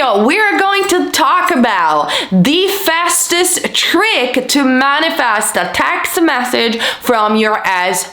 video, we are going to talk about the fastest trick to manifest a text message from your SP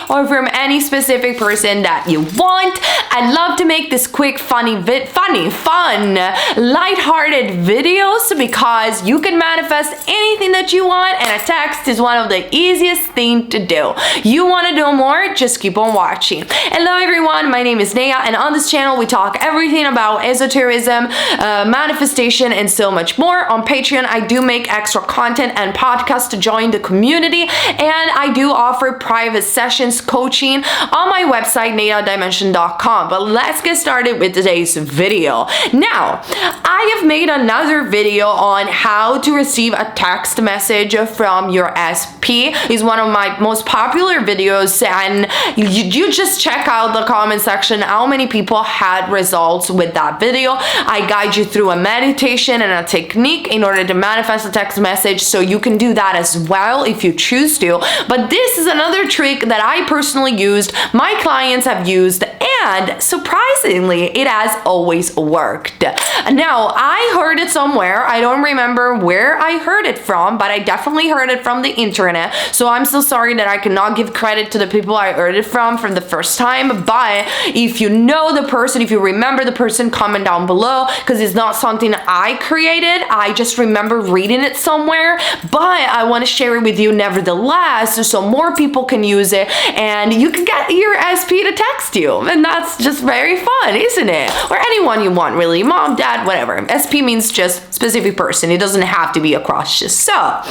or from any specific person that you want. I love to make this quick, fun, light-hearted videos because you can manifest anything that you want, and a text is one of the easiest things to do. You want to do more? Just keep on watching. Hello everyone, my name is Neyah, and on this channel we talk everything about esotericism, manifestation, and so much more. On Patreon, I do make extra content and podcasts to join the community, and I do offer private sessions coaching on my website, neyyahdimension.com. But let's get started with today's video. Now, I have made another video on how to receive a text message from your SP. It's one of my most popular videos, and you just check out the comment section how many people had results with that video. I guide you through a meditation and a technique in order to manifest a text message, so you can do that as well if you choose to. But this is another trick that I personally used, my clients have used, and surprisingly, it has always worked. Now, I heard it somewhere. I don't remember where I heard it from, but I definitely heard it from the internet. So I'm so sorry that I cannot give credit to the people I heard it from the first time. But if you know the person, if you remember the person, comment down below, because it's not something I created. I just remember reading it somewhere, but I want to share it with you nevertheless, so more people can use it, and you can get your SP to text you, and that's just very fun, isn't it? Or anyone you want, really, mom, dad, whatever. SP means just specific person. It doesn't have to be a crush. So,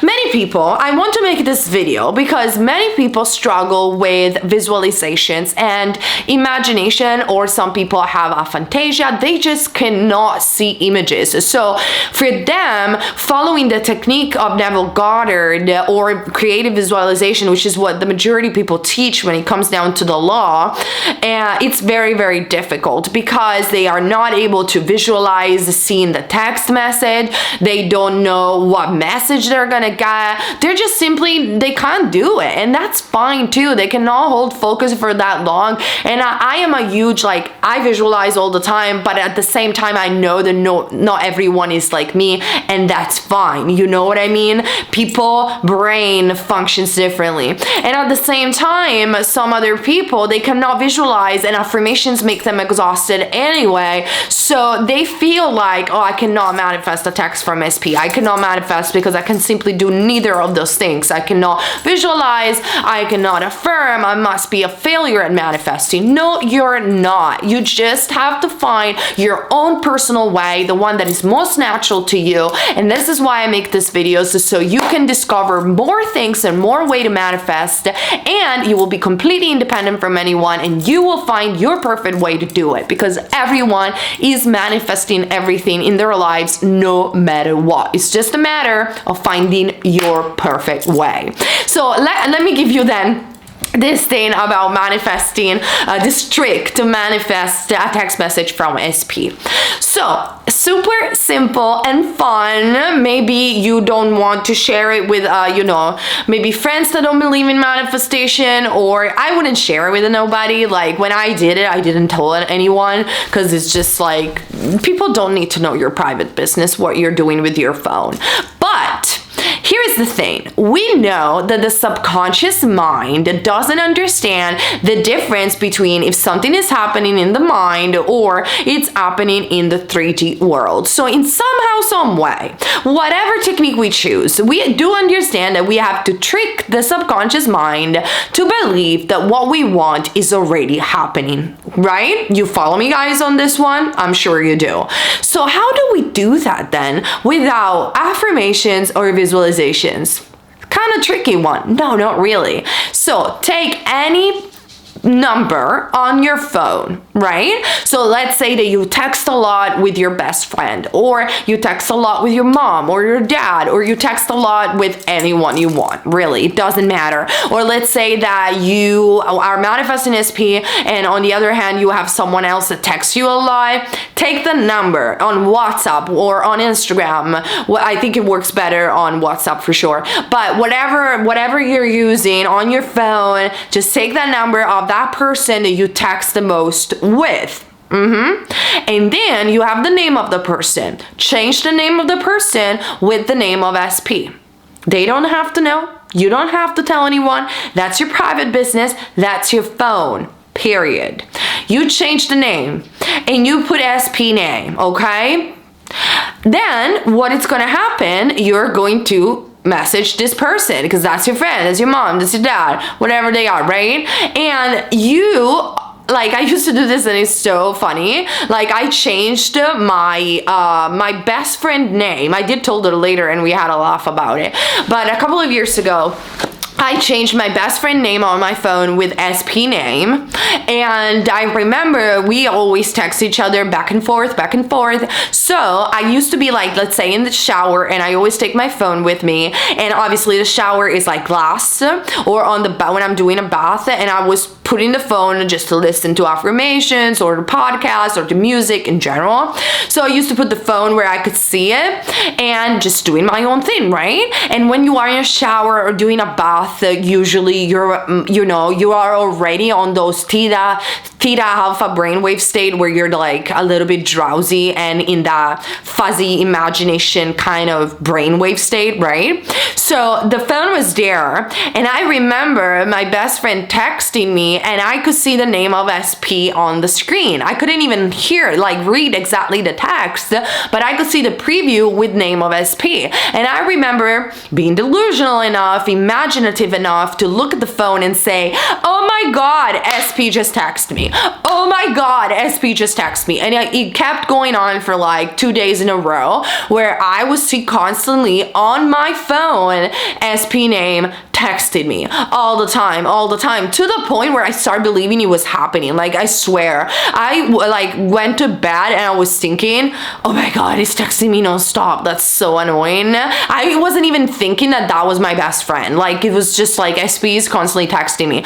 many people, I want to make this video because many people struggle with visualizations and imagination, or some people have aphantasia. They just cannot see images. So for them, following the technique of Neville Goddard or creative visualization, which is what the majority of people teach when it comes down to the law, it's very, very difficult because they are not able to visualize seeing the text message. They don't know what message they're gonna get. They're just simply, they can't do it, and that's fine too. They cannot hold focus for that long. And I am a huge, like, I visualize all the time, but at the same time I know that not everyone is like me, and that's fine. You know what I mean? People brain functions differently, and at the same time some other people, they cannot visualize, and affirmations make them exhausted anyway, so they feel like, oh, I cannot manifest a text from SP. I cannot manifest because I can simply do neither of those things. I cannot visualize, I cannot affirm, I must be a failure at manifesting. No, you're not. You just have to find your own personal way, the one that is most natural to you, and this is why I make this video, so you can discover more things and more way to manifest, and you will be completely independent from anyone, and you will find your perfect way to do it, because everyone is manifesting everything in their lives no matter what. It's just a matter of finding your perfect way. So let me give you then this thing about manifesting, this trick to manifest a text message from SP. So, super simple and fun. Maybe you don't want to share it with, maybe friends that don't believe in manifestation, or I wouldn't share it with nobody. Like, when I did it, I didn't tell anyone, because it's just like, people don't need to know your private business, what you're doing with your phone. But here's the thing. We know that the subconscious mind doesn't understand the difference between if something is happening in the mind or it's happening in the 3D world. So in somehow, some way, whatever technique we choose, we do understand that we have to trick the subconscious mind to believe that what we want is already happening, right? You follow me, guys, on this one? I'm sure you do. So how do we do that then without affirmations or visualizations? Kind of tricky one. No, not really. So take any number on your phone, right? So let's say that you text a lot with your best friend, or you text a lot with your mom or your dad, or you text a lot with anyone you want, really, it doesn't matter. Or let's say that you are manifesting SP, and on the other hand you have someone else that texts you a lot. Take the number on WhatsApp or on Instagram. Well, I think it works better on WhatsApp for sure, but whatever you're using on your phone, just take that number of that person that you text the most with. And then you have the name of the person. Change the name of the person with the name of SP. They don't have to know. You don't have to tell anyone. That's your private business. That's your phone. Period. You change the name and you put SP name, okay? Then what is going to happen, you're going to message this person because that's your friend, that's your mom, that's your dad, whatever they are, right? And you, like, I used to do this and it's so funny. Like, I changed my my best friend name. I did told her later and we had a laugh about it. But a couple of years ago, I changed my best friend name on my phone with SP name, and I remember we always text each other back and forth. So I used to be like, let's say in the shower, and I always take my phone with me, and obviously the shower is like glass, or on the when I'm doing a bath, and I was putting the phone just to listen to affirmations or the podcast or the music in general. So I used to put the phone where I could see it and just doing my own thing, right? And when you are in a shower or doing a bath, usually you are already on those theta alpha brainwave state where you're like a little bit drowsy and in that fuzzy imagination kind of brainwave state, right? So the phone was there, and I remember my best friend texting me, and I could see the name of SP on the screen. I couldn't even read exactly the text, but I could see the preview with name of SP. And I remember being delusional enough, imaginative enough to look at the phone and say, oh my God, SP just texted me. Oh my God, SP just texted me. And it kept going on for like 2 days in a row where I would see constantly on my phone SP name texted me all the time, to the point where I started believing it was happening. Like, I swear, I went to bed and I was thinking, oh my God, he's texting me nonstop. That's so annoying. I wasn't even thinking that was my best friend. Like, it was just like SP is constantly texting me.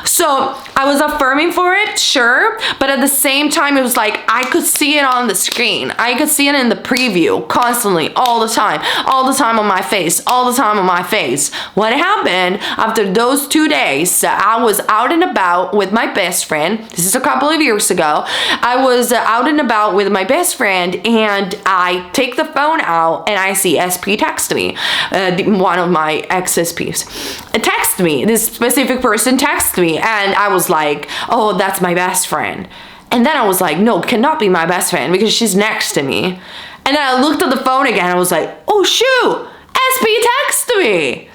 So I was affirming for it, sure, but at the same time, it was like I could see it on the screen. I could see it in the preview constantly, all the time on my face, What happened after those 2 days? I was out and about with my best friend. This is a couple of years ago. I was out and about with my best friend, and I take the phone out and I see SP text me, one of my ex-SPs. Text me. This specific person texted me, and I was like, oh, that's my best friend. And then I was like, no, cannot be my best friend because she's next to me. And then I looked at the phone again. I was like, oh shoot, SP texted me.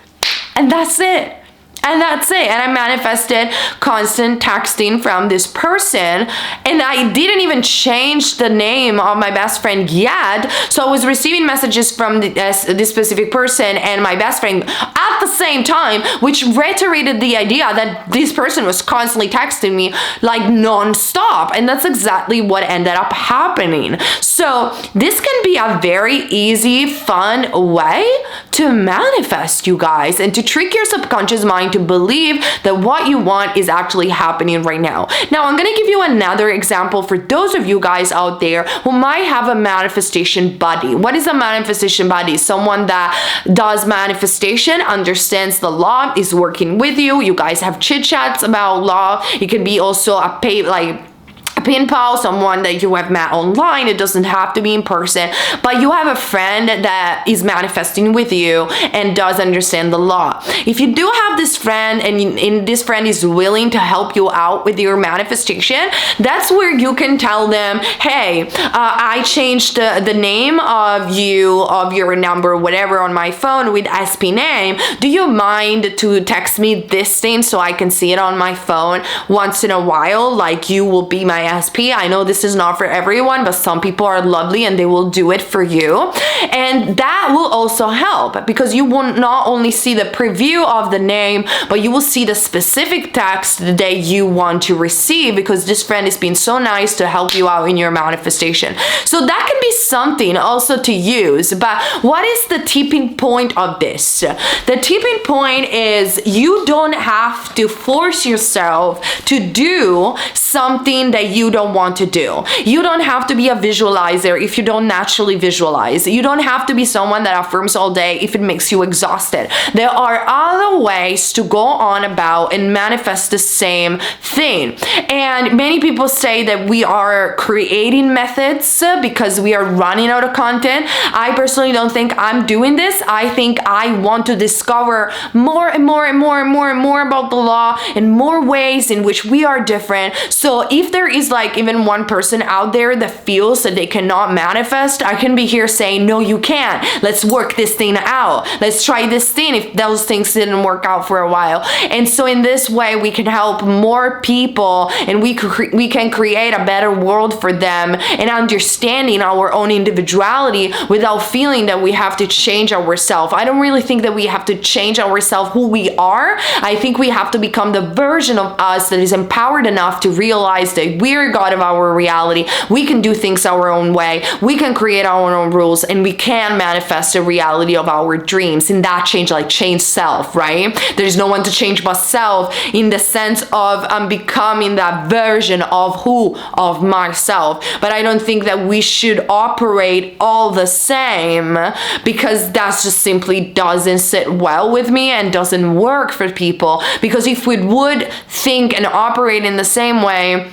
And that's it. And I manifested constant texting from this person, and I didn't even change the name of my best friend yet. So I was receiving messages from this specific person and my best friend at the same time, which reiterated the idea that this person was constantly texting me like non-stop. And that's exactly what ended up happening. So this can be a very easy, fun way to manifest, you guys, and to trick your subconscious mind to believe that what you want is actually happening right now. Now, I'm going to give you another example for those of you guys out there who might have a manifestation buddy. What is a manifestation buddy? Someone that does manifestation, understands the law, is working with you. You guys have chit chats about law. It can be also a pen pal, someone that you have met online. It doesn't have to be in person, but you have a friend that is manifesting with you and does understand the law. If you do have this friend and this friend is willing to help you out with your manifestation, that's where you can tell them, hey, I changed the name of your number, whatever, on my phone with SP name. Do you mind to text me this thing so I can see it on my phone once in a while? Like, you will be my SP. I know this is not for everyone, but some people are lovely and they will do it for you. And that will also help because you will not only see the preview of the name, but you will see the specific text that you want to receive because this friend is being so nice to help you out in your manifestation. So that can be something also to use. But what is the tipping point of this? The tipping point is you don't have to force yourself to do something that you don't want to do. You don't have to be a visualizer if you don't naturally visualize. You don't have to be someone that affirms all day if it makes you exhausted. There are other ways to go on about and manifest the same thing. And many people say that we are creating methods because we are running out of content. I personally don't think I'm doing this. I think I want to discover more and more and more and more and more about the law and more ways in which we are different. So if there is like even one person out there that feels that they cannot manifest, I can be here saying, no, you can't. Let's work this thing out. Let's try this thing if those things didn't work out for a while. And so in this way, we can help more people, and we can create a better world for them, and understanding our own individuality without feeling that we have to change ourselves. I don't really think that we have to change ourselves, who we are. I think we have to become the version of us that is empowered enough to realize that we're God of our reality. We can do things our own way. We can create our own rules, and we can manifest the reality of our dreams. In that change, like change self, right? There's no one to change but self, in the sense of becoming that version of myself. But I don't think that we should operate all the same, because that just simply doesn't sit well with me and doesn't work for people. Because if we would think and operate in the same way,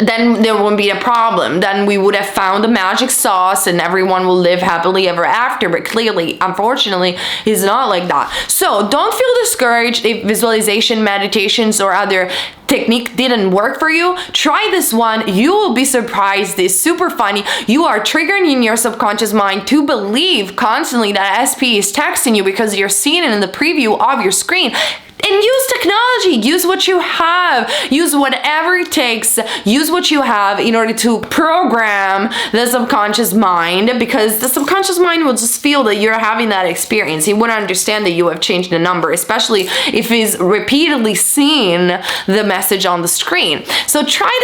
then there wouldn't be a problem. Then we would have found the magic sauce and everyone will live happily ever after. But clearly, unfortunately, it's not like that. So don't feel discouraged if visualization, meditations, or other technique didn't work for you. Try this one. You will be surprised. It's super funny. You are triggering in your subconscious mind to believe constantly that SP is texting you because you're seeing it in the preview of your screen. And use technology, use what you have, use whatever it takes, use what you have in order to program the subconscious mind, because the subconscious mind will just feel that you're having that experience. He wouldn't understand that you have changed the number, especially if he's repeatedly seeing the message on the screen. So try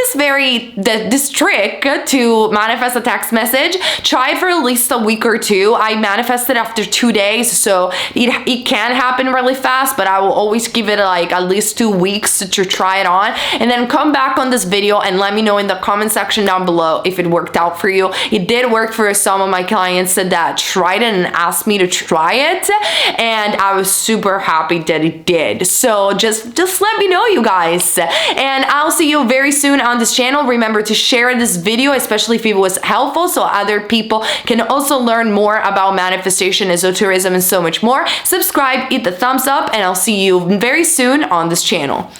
this trick to manifest a text message. Try it for at least a week or two. I manifested after 2 days, so it can happen really fast, but I will always give it like at least 2 weeks to try it on, and then come back on this video and let me know in the comment section down below if it worked out for you. It did work for some of my clients that tried it and asked me to try it, and I was super happy that it did. So just let me know, you guys, and I'll see you very soon on this channel. Remember to share this video, especially if it was helpful, so other people can also learn more about manifestation, esotericism, and so much more. Subscribe, hit the thumbs up, and I'll see you very soon on this channel.